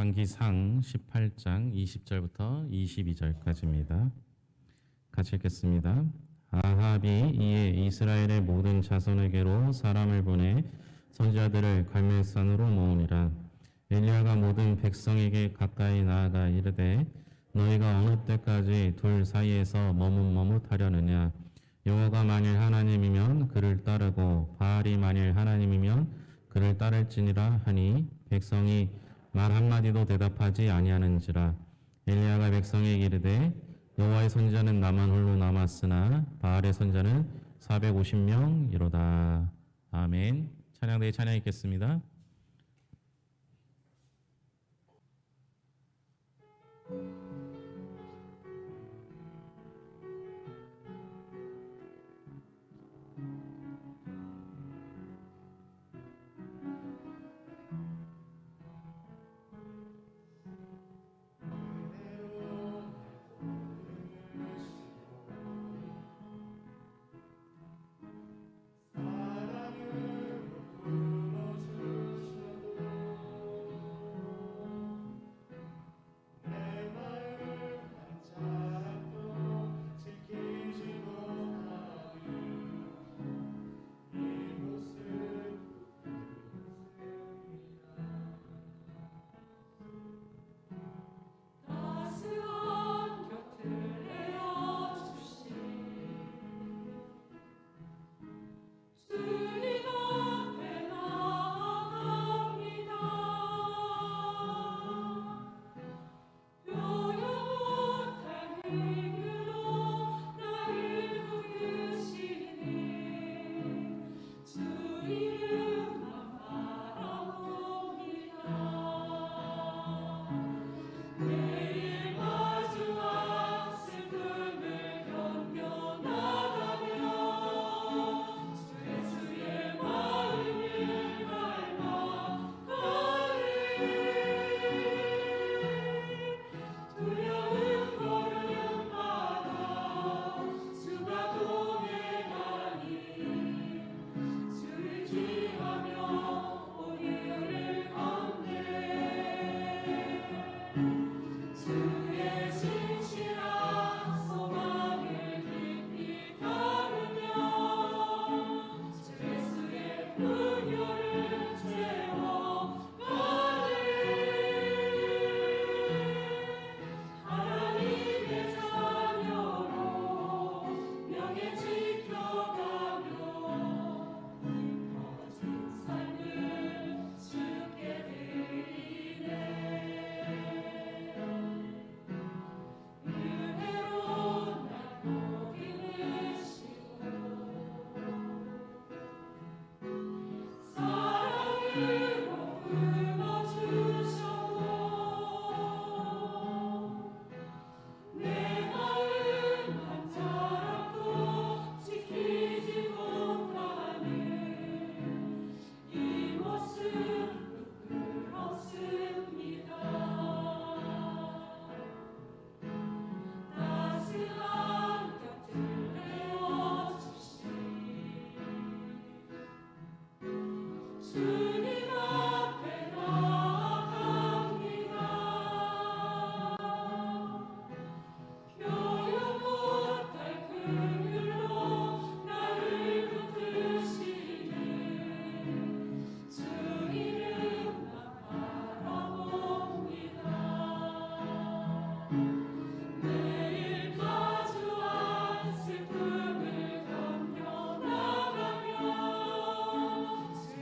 열왕기상 18장 20절부터 22절까지입니다. 같이 읽겠습니다. 아합이 이에 이스라엘의 모든 자손에게로 사람을 보내 선지자들을 갈멜산으로 모으니라. 엘리야가 모든 백성에게 가까이 나아가 이르되 너희가 어느 때까지 둘 사이에서 머뭇머뭇하려느냐. 여호와가 만일 하나님이면 그를 따르고 바알이 만일 하나님이면 그를 따를지니라 하니 백성이 말 한마디도 대답하지 아니하는지라. 엘리야가 백성에게 이르되 여호와의 선지자는 나만 홀로 남았으나 바알의 선지자는 450명이로다. 아멘. 찬양대에 찬양 읽겠습니다.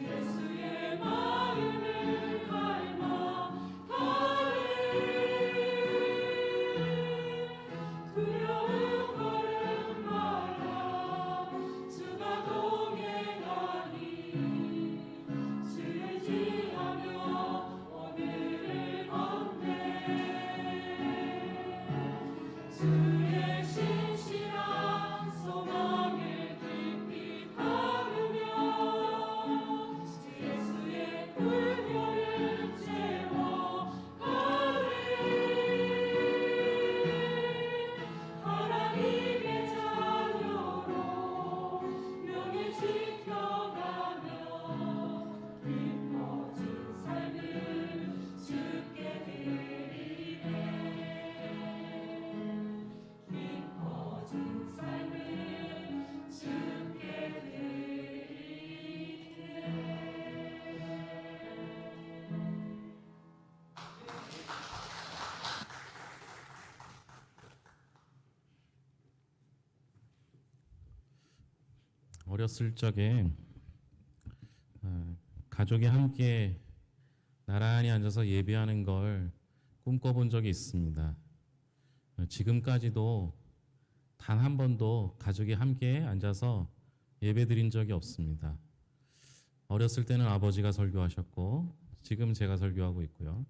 예수의 어렸을 적에 가족이 함께 나란히 앉아서 예배하는 걸 꿈꿔본 적이 있습니다. 지금까지도 단 한 번도 가족이 함께 앉아서 예배드린 적이 없습니다. 어렸을 때는 아버지가 설교하셨고 지금 제가 설교하고 있고요.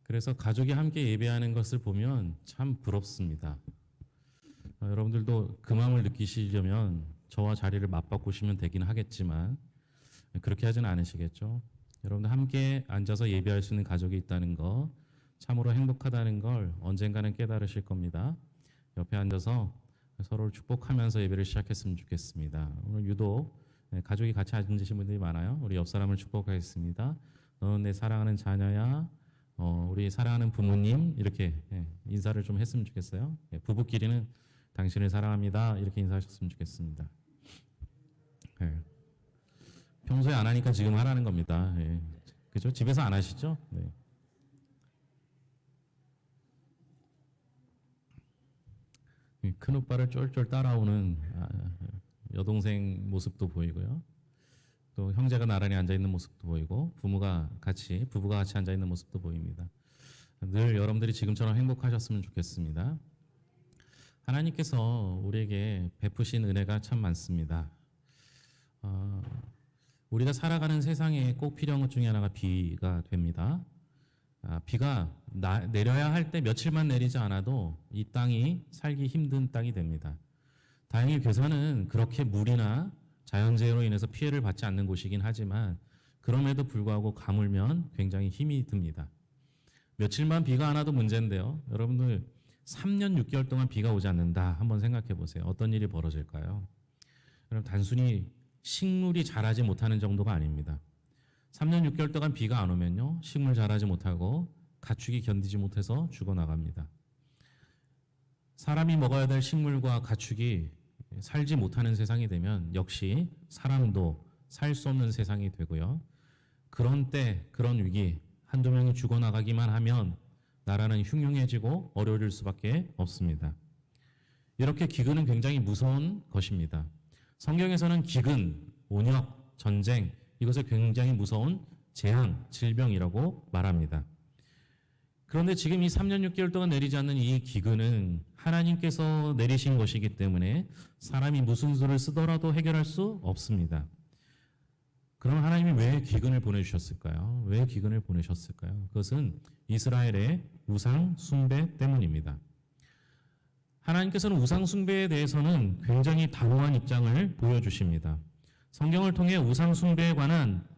그래서 가족이 함께 예배하는 것을 보면 참 부럽습니다. 여러분들도 그 마음을 느끼시려면 저와 자리를 맞바꾸시면 되긴 하겠지만 그렇게 하지는 않으시겠죠. 여러분들 함께 앉아서 예배할 수 있는 가족이 있다는 거 참으로 행복하다는 걸 언젠가는 깨달으실 겁니다. 옆에 앉아서 서로를 축복하면서 예배를 시작했으면 좋겠습니다. 오늘 유독 가족이 같이 앉으신 분들이 많아요. 우리 옆 사람을 축복하겠습니다. 너는 내 사랑하는 자녀야. 우리 사랑하는 부모님 이렇게 인사를 좀 했으면 좋겠어요. 부부끼리는 당신을 사랑합니다. 이렇게 인사하셨으면 좋겠습니다. 평소에 안 하니까 지금 하라는 겁니다. 그죠? 집에서 안 하시죠? 네. 큰 오빠를 쫄쫄 따라오는 여동생 모습도 보이고요. 또 형제가 나란히 앉아 있는 모습도 보이고 부부가 같이 앉아 있는 모습도 보입니다. 늘 여러분들이 지금처럼 행복하셨으면 좋겠습니다. 하나님께서 우리에게 베푸신 은혜가 참 많습니다. 우리가 살아가는 세상에 꼭 필요한 것 중에 하나가 비가 됩니다. 비가 내려야 할 때 며칠만 내리지 않아도 이 땅이 살기 힘든 땅이 됩니다. 다행히 괴산은 그렇게 물이나 자연재해로 인해서 피해를 받지 않는 곳이긴 하지만 그럼에도 불구하고 가물면 굉장히 힘이 듭니다. 며칠만 비가 안 와도 문제인데요. 여러분들 3년 6개월 동안 비가 오지 않는다. 한번 생각해 보세요. 어떤 일이 벌어질까요? 여러분 단순히 식물이 자라지 못하는 정도가 아닙니다. 3년 6개월 동안 비가 안 오면요. 식물 자라지 못하고 가축이 견디지 못해서 죽어나갑니다. 사람이 먹어야 될 식물과 가축이 살지 못하는 세상이 되면 역시 사람도 살 수 없는 세상이 되고요. 그런 때, 그런 위기, 한두 명이 죽어나가기만 하면 나라는 흉흉해지고 어려워질 수밖에 없습니다. 이렇게 기근은 굉장히 무서운 것입니다. 성경에서는 기근, 온역, 전쟁 이것을 굉장히 무서운 재앙, 질병이라고 말합니다. 그런데 지금 이 3년 6개월 동안 내리지 않는 이 기근은 하나님께서 내리신 것이기 때문에 사람이 무슨 수를 쓰더라도 해결할 수 없습니다. 그럼 하나님이 왜 기근을 보내주셨을까요? 왜 기근을 보내셨을까요? 그것은 이스라엘의 우상 숭배 때문입니다. 하나님께서는 우상 숭배에 대해서는 굉장히 단호한 입장을 보여주십니다. 성경을 통해 우상 숭배에 관한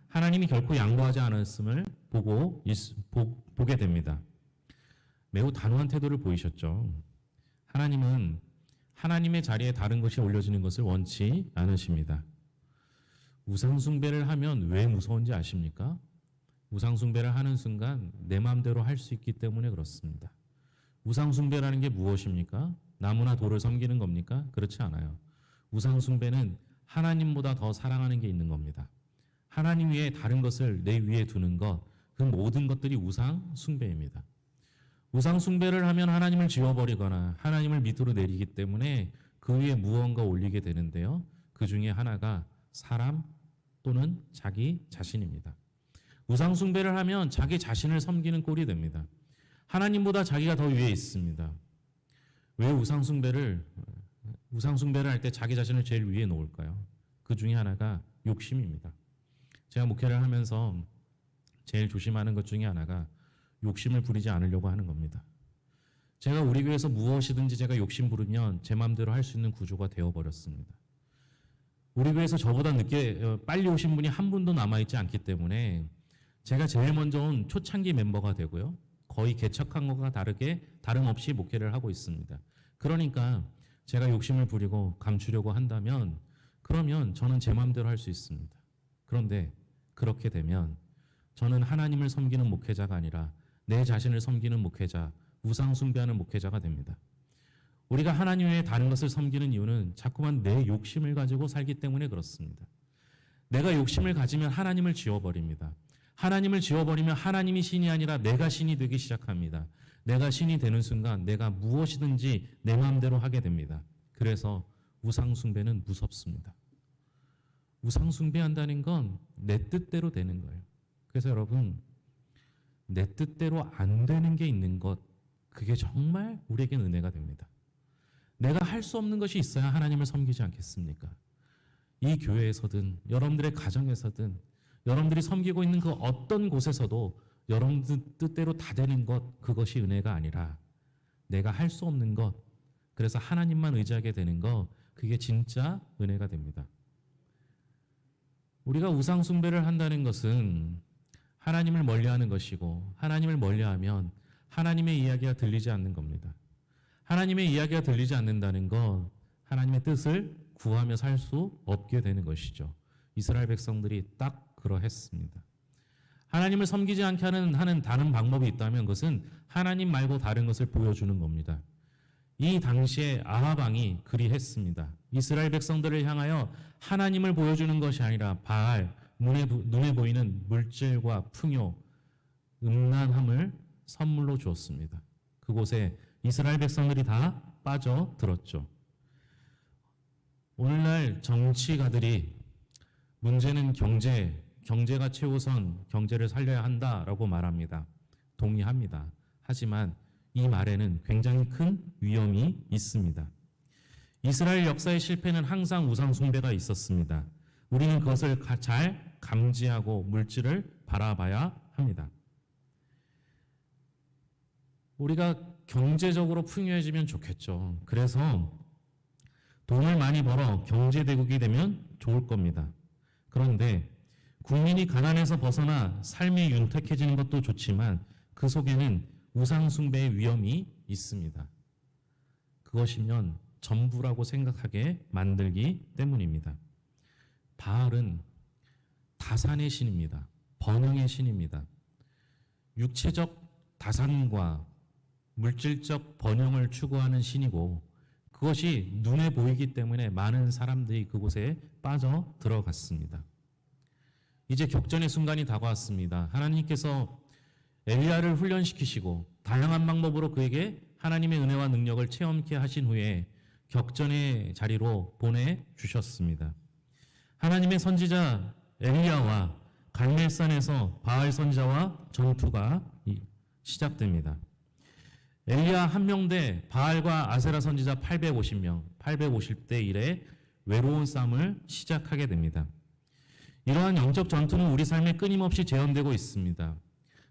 하나님이 결코 양보하지 않았음을 보게 됩니다. 매우 단호한 태도를 보이셨죠. 하나님은 하나님의 자리에 다른 것이 올려지는 것을 원치 않으십니다. 우상 숭배를 하면 왜 무서운지 아십니까? 우상 숭배를 하는 순간 내 마음대로 할 수 있기 때문에 그렇습니다. 우상 숭배라는 게 무엇입니까? 나무나 돌을 섬기는 겁니까? 그렇지 않아요. 우상 숭배는 하나님보다 더 사랑하는 게 있는 겁니다. 하나님 위에 다른 것을 내 위에 두는 것, 그 모든 것들이 우상 숭배입니다. 우상 숭배를 하면 하나님을 지워버리거나 하나님을 밑으로 내리기 때문에 그 위에 무언가 올리게 되는데요. 그 중에 하나가 사람 또는 자기 자신입니다. 우상 숭배를 하면 자기 자신을 섬기는 꼴이 됩니다. 하나님보다 자기가 더 위에 있습니다. 왜 우상 숭배를 할 때 자기 자신을 제일 위에 놓을까요? 그 중에 하나가 욕심입니다. 제가 목회를 하면서 제일 조심하는 것 중에 하나가 욕심을 부리지 않으려고 하는 겁니다. 제가 우리 교회에서 무엇이든지 제가 욕심 부르면 제 마음대로 할 수 있는 구조가 되어버렸습니다. 우리 교회에서 저보다 빨리 오신 분이 한 분도 남아있지 않기 때문에 제가 제일 먼저 온 초창기 멤버가 되고요. 거의 개척한 것과 다름없이 목회를 하고 있습니다. 그러니까 제가 욕심을 부리고 감추려고 한다면 그러면 저는 제 마음대로 할 수 있습니다. 그런데 그렇게 되면 저는 하나님을 섬기는 목회자가 아니라 내 자신을 섬기는 목회자, 우상 숭배하는 목회자가 됩니다. 우리가 하나님 외에 다른 것을 섬기는 이유는 자꾸만 내 욕심을 가지고 살기 때문에 그렇습니다. 내가 욕심을 가지면 하나님을 지워버립니다. 하나님을 지워버리면 하나님이 신이 아니라 내가 신이 되기 시작합니다. 내가 신이 되는 순간 내가 무엇이든지 내 마음대로 하게 됩니다. 그래서 우상 숭배는 무섭습니다. 우상 숭배한다는 건 내 뜻대로 되는 거예요. 그래서 여러분, 내 뜻대로 안 되는 게 있는 것, 그게 정말 우리에겐 은혜가 됩니다. 내가 할 수 없는 것이 있어야 하나님을 섬기지 않겠습니까? 이 교회에서든 여러분들의 가정에서든 여러분들이 섬기고 있는 그 어떤 곳에서도 여러분들 뜻대로 다 되는 것, 그것이 은혜가 아니라 내가 할 수 없는 것, 그래서 하나님만 의지하게 되는 것, 그게 진짜 은혜가 됩니다. 우리가 우상 숭배를 한다는 것은 하나님을 멀리하는 것이고, 하나님을 멀리하면 하나님의 이야기가 들리지 않는 겁니다. 하나님의 이야기가 들리지 않는다는 건 하나님의 뜻을 구하며 살 수 없게 되는 것이죠. 이스라엘 백성들이 딱 그러했습니다. 하나님을 섬기지 않게 하는 다른 방법이 있다면 그것은 하나님 말고 다른 것을 보여주는 겁니다. 이 당시에 아합 왕이 그리했습니다. 이스라엘 백성들을 향하여 하나님을 보여주는 것이 아니라 바알, 눈에 보이는 물질과 풍요, 음란함을 선물로 주었습니다. 그곳에 이스라엘 백성들이 다 빠져들었죠. 오늘날 정치가들이 문제는 경제가 최우선, 경제를 살려야 한다라고 말합니다. 동의합니다. 하지만 이 말에는 굉장히 큰 위험이 있습니다. 이스라엘 역사의 실패는 항상 우상 숭배가 있었습니다. 우리는 그것을 잘 감지하고 물질을 바라봐야 합니다. 우리가 경제적으로 풍요해지면 좋겠죠. 그래서 돈을 많이 벌어 경제대국이 되면 좋을 겁니다. 그런데 국민이 가난에서 벗어나 삶이 윤택해지는 것도 좋지만 그 속에는 우상 숭배의 위험이 있습니다. 그것이면 전부라고 생각하게 만들기 때문입니다. 바알은 다산의 신입니다. 번영의 신입니다. 육체적 다산과 물질적 번영을 추구하는 신이고, 그것이 눈에 보이기 때문에 많은 사람들이 그곳에 빠져 들어갔습니다. 이제 격전의 순간이 다가왔습니다. 하나님께서 엘리야를 훈련시키시고 다양한 방법으로 그에게 하나님의 은혜와 능력을 체험케 하신 후에 격전의 자리로 보내주셨습니다. 하나님의 선지자 엘리야와 갈멜산에서 바알 선지자와 전투가 시작됩니다. 엘리야 한 명대 바알과 아세라 선지자 850명, 850대 1의 외로운 싸움을 시작하게 됩니다. 이러한 영적 전투는 우리 삶에 끊임없이 재현되고 있습니다.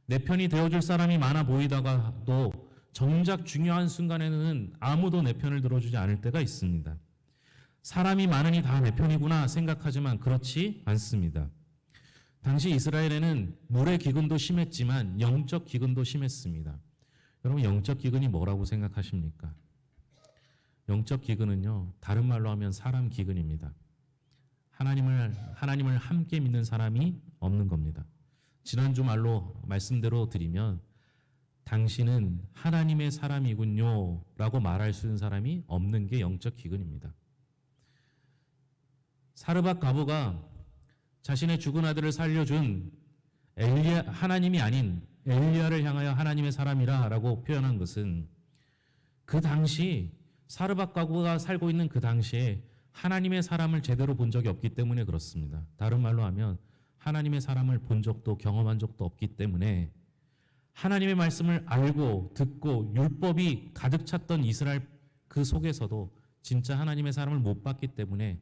내 편이 되어줄 사람이 많아 보이다가도 정작 중요한 순간에는 아무도 내 편을 들어주지 않을 때가 있습니다. 사람이 많으니 다 내 편이구나 생각하지만 그렇지 않습니다. 당시 이스라엘에는 물의 기근도 심했지만 영적 기근도 심했습니다. 여러분, 영적 기근이 뭐라고 생각하십니까? 영적 기근은요, 다른 말로 하면 사람 기근입니다. 하나님을 함께 믿는 사람이 없는 겁니다. 지난주 말씀대로 드리면 당신은 하나님의 사람이군요 라고 말할 수 있는 사람이 없는 게 영적 기근입니다. 사르밧 과부가 자신의 죽은 아들을 살려준 하나님이 아닌 엘리야를 향하여 하나님의 사람이라 라고 표현한 것은 그 당시 사르밧 과부가 살고 있는 그 당시에 하나님의 사람을 제대로 본 적이 없기 때문에 그렇습니다. 다른 말로 하면 하나님의 사람을 본 적도 경험한 적도 없기 때문에 하나님의 말씀을 알고 듣고 율법이 가득 찼던 이스라엘 그 속에서도 진짜 하나님의 사람을 못 봤기 때문에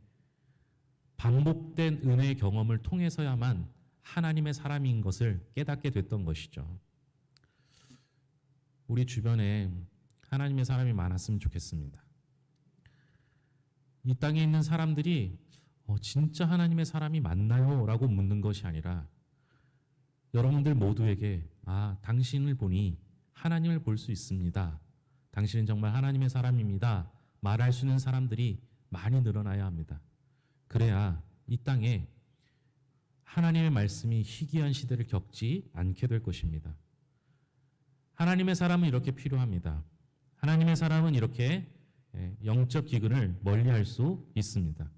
반복된 은혜의 경험을 통해서야만 하나님의 사람인 것을 깨닫게 됐던 것이죠. 우리 주변에 하나님의 사람이 많았으면 좋겠습니다. 이 땅에 있는 사람들이 진짜 하나님의 사람이 맞나요? 라고 묻는 것이 아니라 여러분들 모두에게 당신을 보니 하나님을 볼 수 있습니다. 당신은 정말 하나님의 사람입니다. 말할 수 있는 사람들이 많이 늘어나야 합니다. 그래야 이 땅에 하나님의 말씀이 희귀한 시대를 겪지 않게 될 것입니다. 하나님의 사람은 이렇게 필요합니다. 하나님의 사람은 이렇게 영적 기근을 멀리할 수 있습니다.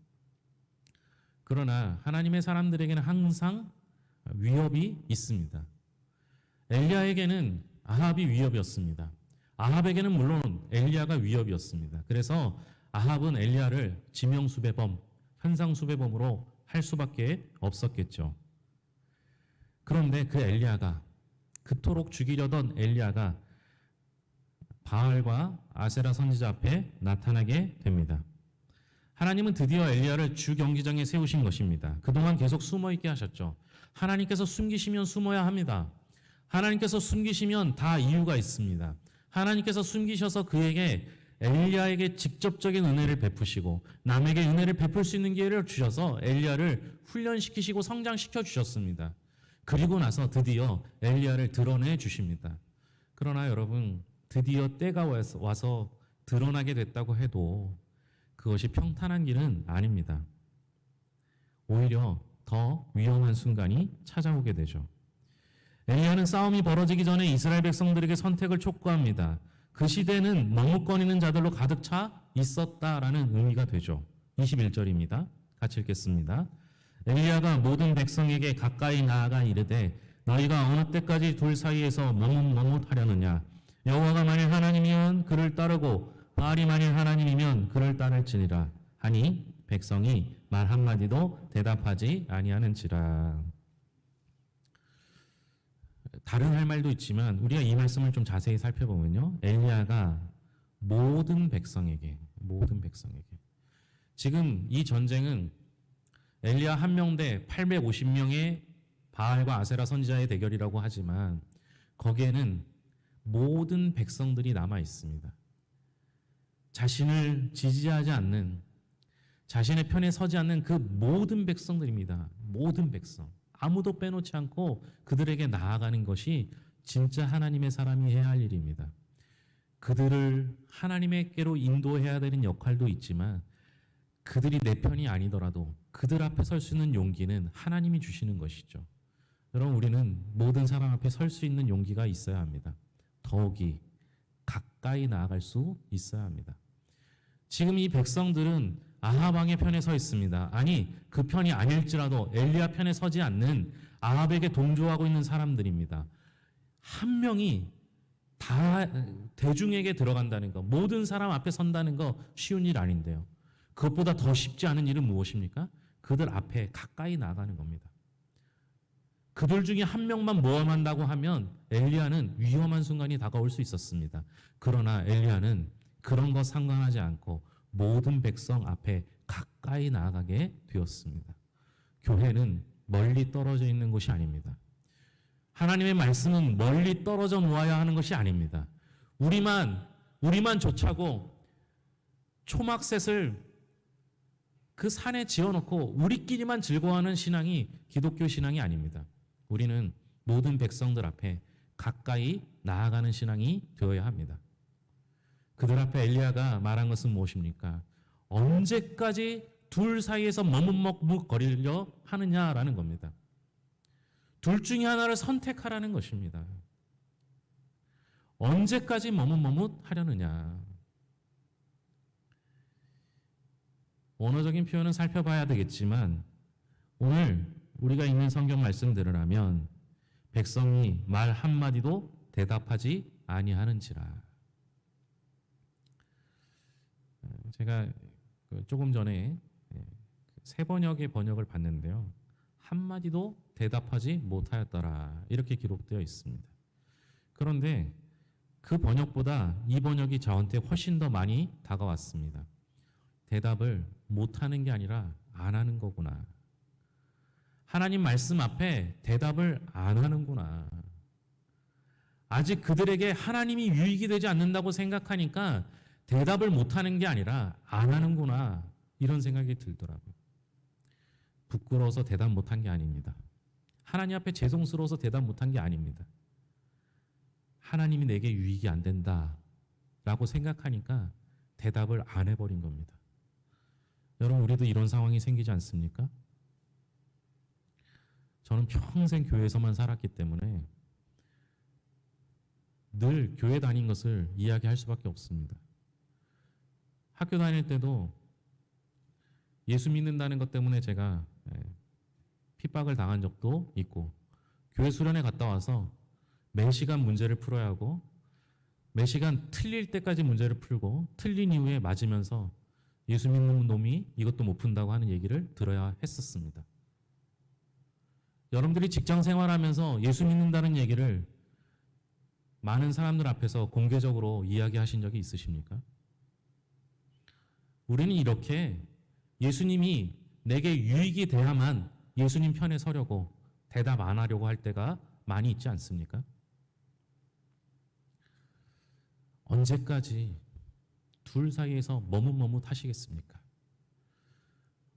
그러나 하나님의 사람들에게는 항상 위협이 있습니다. 엘리야에게는 아합이 위협이었습니다. 아합에게는 물론 엘리야가 위협이었습니다. 그래서 아합은 엘리야를 지명수배범, 현상수배범으로 할 수밖에 없었겠죠. 그런데 그 엘리야가, 그토록 죽이려던 엘리야가 바알과 아세라 선지자 앞에 나타나게 됩니다. 하나님은 드디어 엘리야를 주 경기장에 세우신 것입니다. 그동안 계속 숨어 있게 하셨죠. 하나님께서 숨기시면 숨어야 합니다. 하나님께서 숨기시면 다 이유가 있습니다. 하나님께서 숨기셔서 그에게 엘리야에게 직접적인 은혜를 베푸시고 남에게 은혜를 베풀 수 있는 기회를 주셔서 엘리야를 훈련시키시고 성장시켜 주셨습니다. 그리고 나서 드디어 엘리야를 드러내 주십니다. 그러나 여러분, 드디어 때가 와서 드러나게 됐다고 해도 그것이 평탄한 길은 아닙니다. 오히려 더 위험한 순간이 찾아오게 되죠. 엘리야는 싸움이 벌어지기 전에 이스라엘 백성들에게 선택을 촉구합니다. 그 시대는 머뭇거리는 자들로 가득 차 있었다라는 의미가 되죠. 21절입니다. 같이 읽겠습니다. 엘리야가 모든 백성에게 가까이 나아가 이르되 너희가 어느 때까지 둘 사이에서 머뭇머뭇하려느냐. 여호와가 만일 하나님이면 그를 따르고 바알이 만일 하나님이면 그를 따를지니라 하니 백성이 말 한마디도 대답하지 아니하는지라. 다른 할 말도 있지만 우리가 이 말씀을 좀 자세히 살펴보면요, 엘리야가 모든 백성에게 지금 이 전쟁은 엘리야 한 명 대 850명의 바알과 아세라 선지자의 대결이라고 하지만 거기에는 모든 백성들이 남아 있습니다. 자신을 지지하지 않는, 자신의 편에 서지 않는 그 모든 백성들입니다. 모든 백성. 아무도 빼놓지 않고 그들에게 나아가는 것이 진짜 하나님의 사람이 해야 할 일입니다. 그들을 하나님께로 인도해야 되는 역할도 있지만 그들이 내 편이 아니더라도 그들 앞에 설 수 있는 용기는 하나님이 주시는 것이죠. 여러분, 우리는 모든 사람 앞에 설 수 있는 용기가 있어야 합니다. 더욱이 가까이 나아갈 수 있어야 합니다. 지금 이 백성들은 아합 왕의 편에 서 있습니다. 아니, 그 편이 아닐지라도 엘리야 편에 서지 않는 아합에게 동조하고 있는 사람들입니다. 한 명이 다 대중에게 들어간다는 거, 모든 사람 앞에 선다는 거 쉬운 일 아닌데요. 그것보다 더 쉽지 않은 일은 무엇입니까? 그들 앞에 가까이 나가는 겁니다. 그들 중에 한 명만 모험한다고 하면 엘리야는 위험한 순간이 다가올 수 있었습니다. 그러나 엘리야는 그런 거 상관하지 않고 모든 백성 앞에 가까이 나아가게 되었습니다. 교회는 멀리 떨어져 있는 곳이 아닙니다. 하나님의 말씀은 멀리 떨어져 놓아야 하는 것이 아닙니다. 우리만 조차고 초막셋을 그 산에 지어놓고 우리끼리만 즐거워하는 신앙이 기독교 신앙이 아닙니다. 우리는 모든 백성들 앞에 가까이 나아가는 신앙이 되어야 합니다. 그들 앞에 엘리야가 말한 것은 무엇입니까? 언제까지 둘 사이에서 머뭇머뭇거리려 하느냐라는 겁니다. 둘 중에 하나를 선택하라는 것입니다. 언제까지 머뭇머뭇하려느냐. 언어적인 표현은 살펴봐야 되겠지만 오늘 우리가 읽는 성경 말씀들을 하면 백성이 말 한마디도 대답하지 아니하는지라. 제가 조금 전에 세 번역의 번역을 봤는데요. 한마디도 대답하지 못하였더라. 이렇게 기록되어 있습니다. 그런데 그 번역보다 이 번역이 저한테 훨씬 더 많이 다가왔습니다. 대답을 못하는 게 아니라 안 하는 거구나. 하나님 말씀 앞에 대답을 안 하는구나. 아직 그들에게 하나님이 유익이 되지 않는다고 생각하니까 대답을 못하는 게 아니라 안 하는구나. 이런 생각이 들더라고요. 부끄러워서 대답 못한 게 아닙니다. 하나님 앞에 죄송스러워서 대답 못한 게 아닙니다. 하나님이 내게 유익이 안 된다라고 생각하니까 대답을 안 해버린 겁니다. 여러분, 우리도 이런 상황이 생기지 않습니까? 저는 평생 교회에서만 살았기 때문에 늘 교회 다닌 것을 이야기할 수밖에 없습니다. 학교 다닐 때도 예수 믿는다는 것 때문에 제가 핍박을 당한 적도 있고, 교회 수련회 갔다 와서 매 시간 문제를 풀어야 하고 매 시간 틀릴 때까지 문제를 풀고 틀린 이후에 맞으면서 예수 믿는 놈이 이것도 못 푼다고 하는 얘기를 들어야 했었습니다. 여러분들이 직장 생활하면서 예수 믿는다는 얘기를 많은 사람들 앞에서 공개적으로 이야기하신 적이 있으십니까? 우리는 이렇게 예수님이 내게 유익이 돼야만 예수님 편에 서려고 대답 안 하려고 할 때가 많이 있지 않습니까? 언제까지 둘 사이에서 머뭇머뭇하시겠습니까?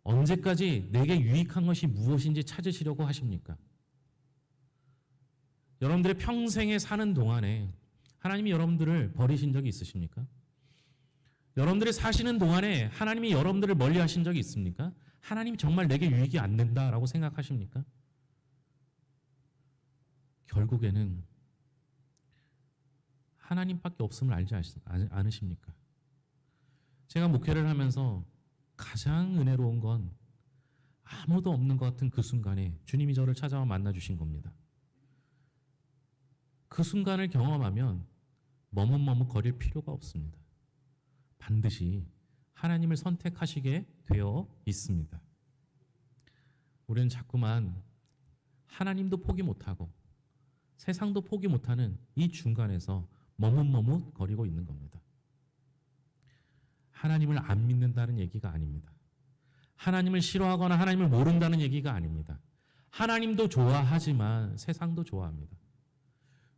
언제까지 내게 유익한 것이 무엇인지 찾으시려고 하십니까? 여러분들의 평생에 사는 동안에 하나님이 여러분들을 버리신 적이 있으십니까? 여러분들이 사시는 동안에 하나님이 여러분들을 멀리 하신 적이 있습니까? 하나님이 정말 내게 유익이 안 된다라고 생각하십니까? 결국에는 하나님밖에 없음을 알지 않으십니까? 제가 목회를 하면서 가장 은혜로운 건 아무도 없는 것 같은 그 순간에 주님이 저를 찾아와 만나주신 겁니다. 그 순간을 경험하면 머뭇머뭇거릴 필요가 없습니다. 반드시 하나님을 선택하시게 되어 있습니다. 우리는 자꾸만 하나님도 포기 못하고 세상도 포기 못하는 이 중간에서 머뭇머뭇거리고 있는 겁니다. 하나님을 안 믿는다는 얘기가 아닙니다. 하나님을 싫어하거나 하나님을 모른다는 얘기가 아닙니다. 하나님도 좋아하지만 세상도 좋아합니다.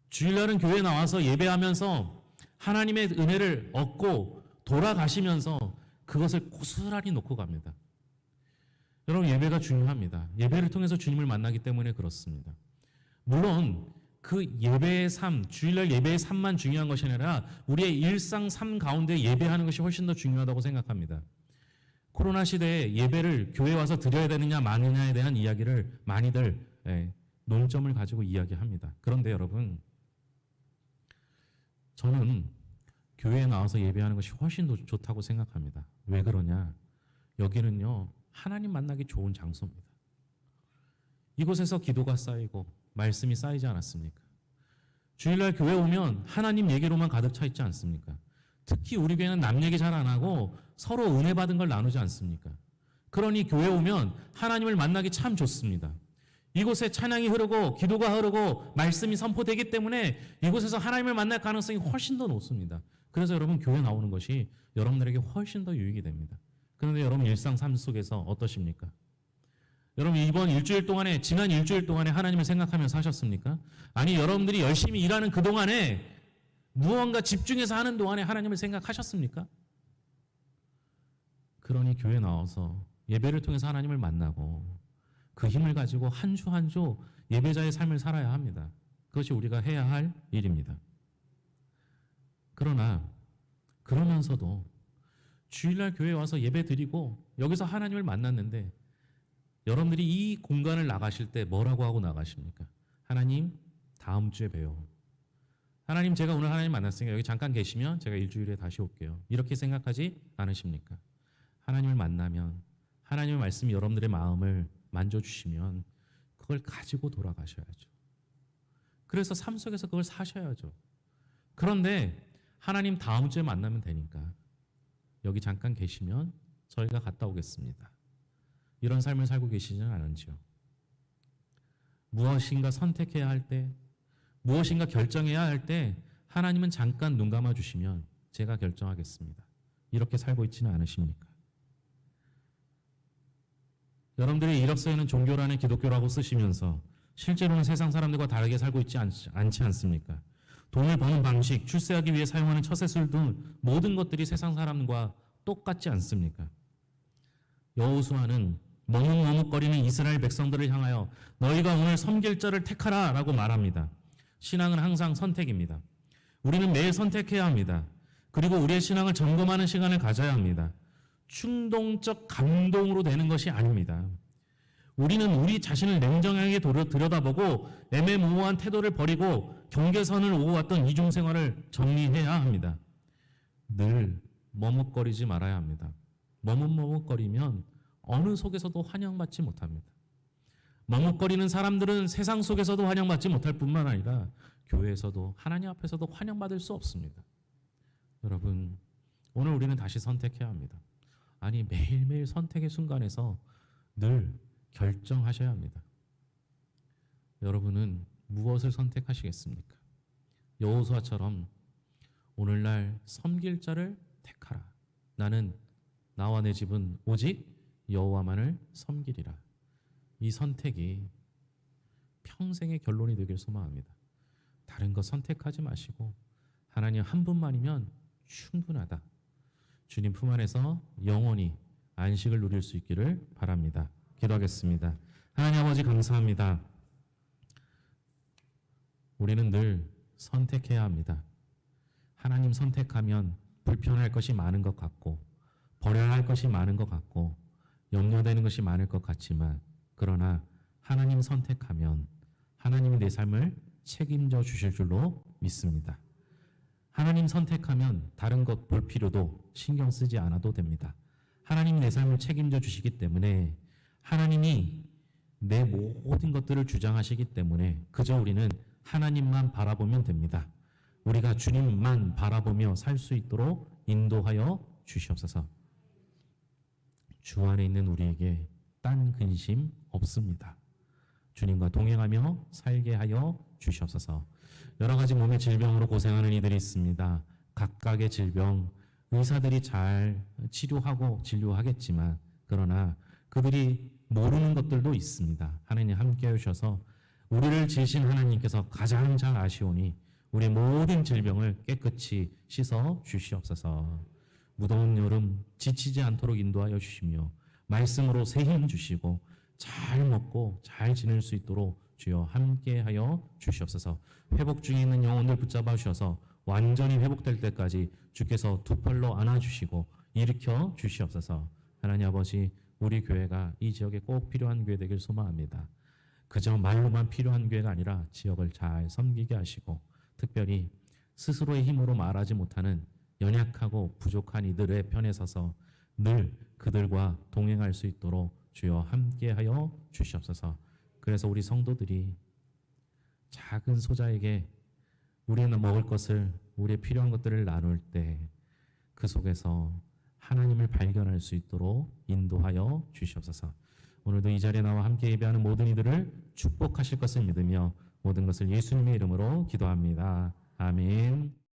주일날은 교회에 나와서 예배하면서 하나님의 은혜를 얻고 돌아가시면서 그것을 고스란히 놓고 갑니다. 여러분, 예배가 중요합니다. 예배를 통해서 주님을 만나기 때문에 그렇습니다. 물론 그 예배의 삶, 주일날 예배의 삶만 중요한 것이 아니라 우리의 일상 삶 가운데 예배하는 것이 훨씬 더 중요하다고 생각합니다. 코로나 시대에 예배를 교회에 와서 드려야 되느냐 마느냐에 대한 이야기를 많이들 논점을 가지고 이야기합니다. 그런데 여러분, 저는 교회에 나와서 예배하는 것이 훨씬 더 좋다고 생각합니다. 왜 그러냐? 여기는요, 하나님 만나기 좋은 장소입니다. 이곳에서 기도가 쌓이고 말씀이 쌓이지 않았습니까? 주일날 교회 오면 하나님 얘기로만 가득 차 있지 않습니까? 특히 우리 교회는 남 얘기 잘 안 하고 서로 은혜 받은 걸 나누지 않습니까? 그러니 교회 오면 하나님을 만나기 참 좋습니다. 이곳에 찬양이 흐르고 기도가 흐르고 말씀이 선포되기 때문에 이곳에서 하나님을 만날 가능성이 훨씬 더 높습니다. 그래서 여러분, 교회 나오는 것이 여러분들에게 훨씬 더 유익이 됩니다. 그런데 여러분, 일상 삶 속에서 어떠십니까? 여러분, 지난 일주일 동안에 하나님을 생각하면서 사셨습니까? 아니, 여러분들이 열심히 일하는 그 동안에 무언가 집중해서 하는 동안에 하나님을 생각하셨습니까? 그러니 교회 나와서 예배를 통해서 하나님을 만나고 그 힘을 가지고 한 주 한 주 예배자의 삶을 살아야 합니다. 그것이 우리가 해야 할 일입니다. 그러면서도 주일날 교회에 와서 예배 드리고 여기서 하나님을 만났는데 여러분들이 이 공간을 나가실 때 뭐라고 하고 나가십니까? 하나님, 다음 주에 봬요. 하나님, 제가 오늘 하나님 만났으니까 여기 잠깐 계시면 제가 일주일에 다시 올게요. 이렇게 생각하지 않으십니까? 하나님을 만나면 하나님의 말씀이 여러분들의 마음을 만져주시면 그걸 가지고 돌아가셔야죠. 그래서 삶 속에서 그걸 사셔야죠. 그런데 하나님 다음 주에 만나면 되니까 여기 잠깐 계시면 저희가 갔다 오겠습니다. 이런 삶을 살고 계시지는 않은지요. 무엇인가 선택해야 할 때, 무엇인가 결정해야 할 때 하나님은 잠깐 눈 감아주시면 제가 결정하겠습니다. 이렇게 살고 있지는 않으십니까? 여러분들이 이력서에는 종교라는 기독교라고 쓰시면서 실제로는 세상 사람들과 다르게 살고 있지 않지 않습니까? 돈을 버는 방식, 출세하기 위해 사용하는 처세술 등 모든 것들이 세상 사람과 똑같지 않습니까? 여호수아는 머뭇머뭇거리는 이스라엘 백성들을 향하여 너희가 오늘 섬길 자를 택하라 라고 말합니다. 신앙은 항상 선택입니다. 우리는 매일 선택해야 합니다. 그리고 우리의 신앙을 점검하는 시간을 가져야 합니다. 충동적 감동으로 되는 것이 아닙니다. 우리는 우리 자신을 냉정하게 들여다보고 애매모호한 태도를 버리고 경계선을 오고왔던 이중생활을 정리해야 합니다. 늘 머뭇거리지 말아야 합니다. 머뭇머뭇거리면 어느 속에서도 환영받지 못합니다. 머뭇거리는 사람들은 세상 속에서도 환영받지 못할 뿐만 아니라 교회에서도 하나님 앞에서도 환영받을 수 없습니다. 여러분, 오늘 우리는 다시 선택해야 합니다. 아니 매일매일 선택의 순간에서 늘 결정하셔야 합니다. 여러분은 무엇을 선택하시겠습니까? 여호수아처럼 오늘날 섬길 자를 택하라. 나는 나와 내 집은 오직 여호와만을 섬기리라. 이 선택이 평생의 결론이 되길 소망합니다. 다른 거 선택하지 마시고 하나님 한 분만이면 충분하다. 주님 품 안에서 영원히 안식을 누릴 수 있기를 바랍니다. 기도하겠습니다. 하나님 아버지 감사합니다. 우리는 늘 선택해야 합니다. 하나님 선택하면 불편할 것이 많은 것 같고 버려야 할 것이 많은 것 같고 염려되는 것이 많을 것 같지만 그러나 하나님 선택하면 하나님이 내 삶을 책임져 주실 줄로 믿습니다. 하나님 선택하면 다른 것 볼 필요도 신경 쓰지 않아도 됩니다. 하나님이 내 삶을 책임져 주시기 때문에 하나님이 내 모든 것들을 주장하시기 때문에 그저 우리는 하나님만 바라보면 됩니다. 우리가 주님만 바라보며 살 수 있도록 인도하여 주시옵소서. 주 안에 있는 우리에게 딴 근심 없습니다. 주님과 동행하며 살게 하여 주시옵소서. 여러 가지 몸의 질병으로 고생하는 이들이 있습니다. 각각의 질병, 의사들이 잘 치료하고 진료하겠지만 그러나 그들이 모르는 것들도 있습니다. 하나님 함께 해주셔서 우리를 지으신 하나님께서 가장 잘 아시오니 우리 모든 질병을 깨끗이 씻어 주시옵소서. 무더운 여름 지치지 않도록 인도하여 주시며 말씀으로 새 힘 주시고 잘 먹고 잘 지낼 수 있도록 주여 함께하여 주시옵소서. 회복 중에 있는 영혼들 붙잡아 주셔서 완전히 회복될 때까지 주께서 두 팔로 안아주시고 일으켜 주시옵소서. 하나님 아버지, 우리 교회가 이 지역에 꼭 필요한 교회 되길 소망합니다. 그저 말로만 필요한 교회가 아니라 지역을 잘 섬기게 하시고 특별히 스스로의 힘으로 말하지 못하는 연약하고 부족한 이들의 편에 서서 늘 그들과 동행할 수 있도록 주여 함께하여 주시옵소서. 그래서 우리 성도들이 작은 소자에게 우리는 먹을 것을, 우리의 필요한 것들을 나눌 때 그 속에서 하나님을 발견할 수 있도록 인도하여 주시옵소서. 오늘도 이 자리에 나와 함께 예배하는 모든 이들을 축복하실 것을 믿으며 모든 것을 예수님의 이름으로 기도합니다. 아멘.